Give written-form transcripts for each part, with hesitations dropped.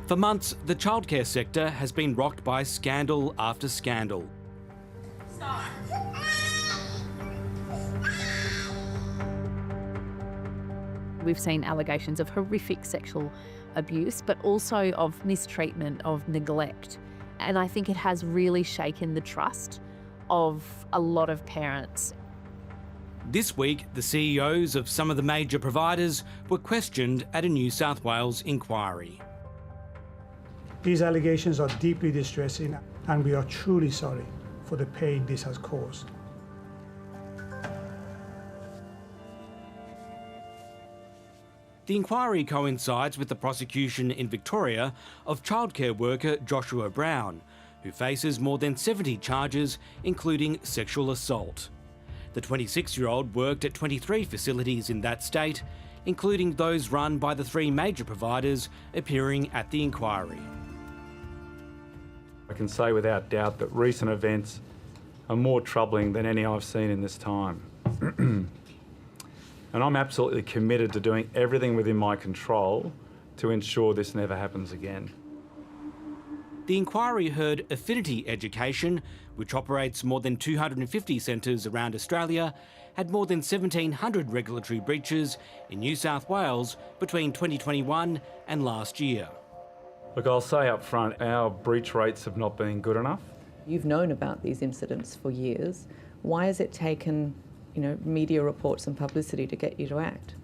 For months, the childcare sector has been rocked by scandal after scandal. Stop. We've seen allegations of horrific sexual abuse, but also of mistreatment, of neglect. And I think it has really shaken the trust of a lot of parents. This week, the CEOs of some of the major providers were questioned at a New South Wales inquiry. These allegations are deeply distressing, and we are truly sorry for the pain this has caused. The inquiry coincides with the prosecution in Victoria of childcare worker Joshua Brown, who faces more than 70 charges, including sexual assault. The 26-year-old worked at 23 facilities in that state, including those run by the three major providers appearing at the inquiry. I can say without doubt that recent events are more troubling than any I've seen in this time. And I'm absolutely committed to doing everything within my control to ensure this never happens again. The inquiry heard Affinity Education, which operates more than 250 centres around Australia, had more than 1,700 regulatory breaches in New South Wales between 2021 and last year. Look, I'll say up front, our breach rates have not been good enough. You've known about these incidents for years. Why has it taken, media reports and publicity to get you to act?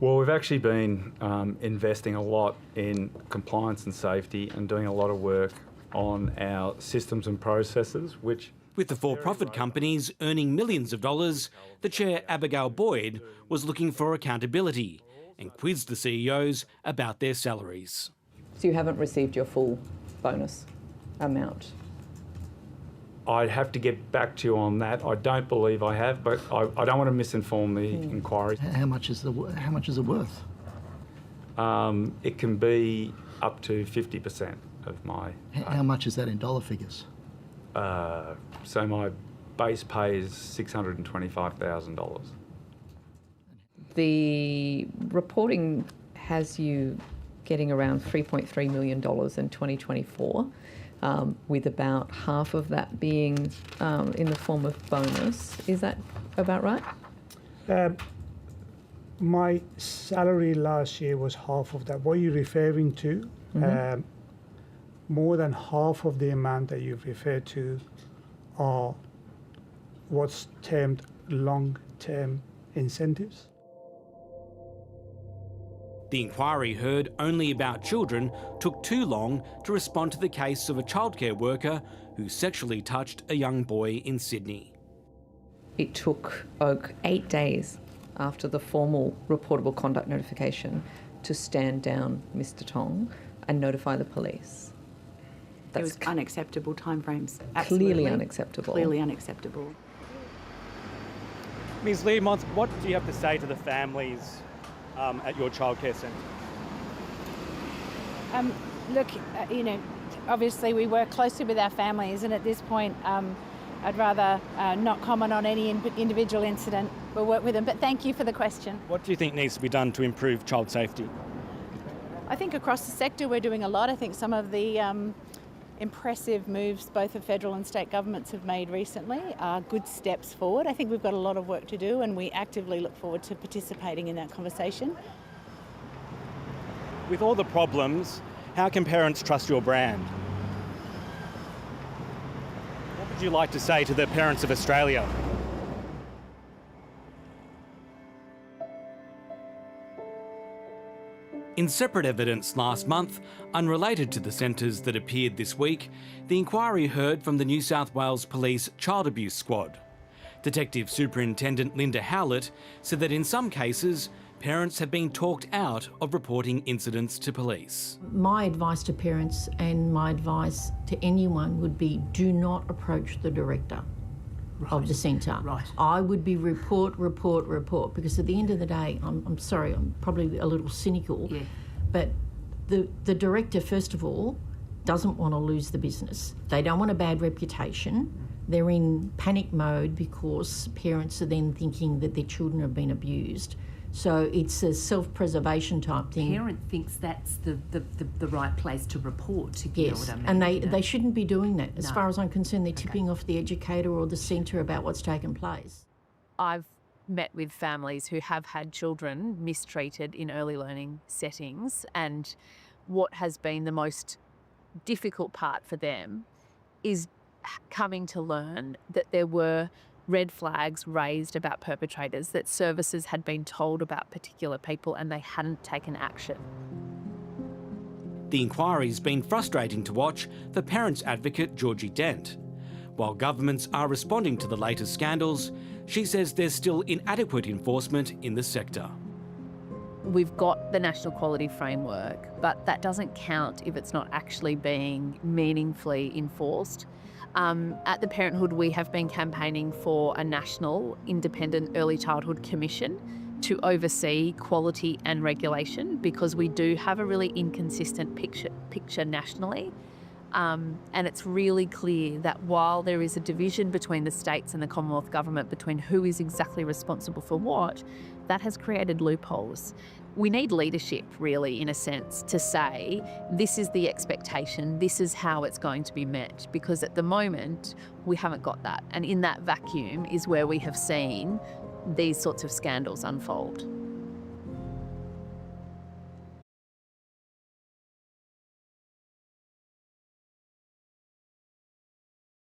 Well, we've actually been investing a lot in compliance and safety and doing a lot of work on our systems and processes, which... With the for-profit companies earning millions of dollars, the chair, Abigail Boyd, was looking for accountability and quizzed the CEOs about their salaries. So you haven't received your full bonus amount? I'd have to get back to you on that. I don't believe I have, but I don't want to misinform the inquiry. How much is it worth? It can be up to 50% of my... How much is that in dollar figures? So my base pay is $625,000. The reporting has you getting around $3.3 million in 2024, with about half of that being in the form of bonus. Is that about right? My salary last year was half of that. What are you referring to? Mm-hmm. More than half of the amount that you've referred to are what's termed long-term incentives. The inquiry heard only about children took too long to respond to the case of a childcare worker who sexually touched a young boy in Sydney. It took Oak 8 days after the formal reportable conduct notification to stand down Mr. Tong and notify the police. It was unacceptable timeframes. Absolutely. Clearly unacceptable. Clearly unacceptable. Ms. Learmonth, what do you have to say to the families at your childcare centre? Look, obviously we work closely with our families, and at this point I'd rather not comment on any individual incident. We'll work with them, but thank you for the question. What do you think needs to be done to improve child safety? I think across the sector we're doing a lot. I think some of the impressive moves both the federal and state governments have made recently are good steps forward. I think we've got a lot of work to do, and we actively look forward to participating in that conversation. With all the problems, how can parents trust your brand? What would you like to say to the parents of Australia? In separate evidence last month, unrelated to the centres that appeared this week, the inquiry heard from the New South Wales Police Child Abuse Squad. Detective Superintendent Linda Howlett said that in some cases, parents have been talked out of reporting incidents to police. My advice to parents and my advice to anyone would be do not approach the director of the centre. Right. I would be report, because at the end of the day, I'm sorry, I'm probably a little cynical, but the director, first of all, doesn't want to lose the business. They don't want a bad reputation. they're in panic mode because parents are then thinking that their children have been abused. So it's a self-preservation type thing. Parent thinks that's the right place to report, if you know Yes, what I mean. and they shouldn't be doing that. As far as I'm concerned, they're tipping off the educator or the centre about what's taken place. I've met with families who have had children mistreated in early learning settings, and what has been the most difficult part for them is coming to learn that there were red flags raised about perpetrators, that services had been told about particular people and they hadn't taken action. The inquiry's been frustrating to watch for parents advocate Georgie Dent. While governments are responding to the latest scandals, she says there's still inadequate enforcement in the sector. We've got the National Quality Framework, but that doesn't count if it's not actually being meaningfully enforced. At the Parenthood, we have been campaigning for a national independent early childhood commission to oversee quality and regulation, because we do have a really inconsistent picture nationally. And it's really clear that while there is a division between the states and the Commonwealth Government between who is exactly responsible for what, that has created loopholes. We need leadership, really, in a sense, to say this is the expectation, this is how it's going to be met, because at the moment we haven't got that. And in that vacuum is where we have seen these sorts of scandals unfold.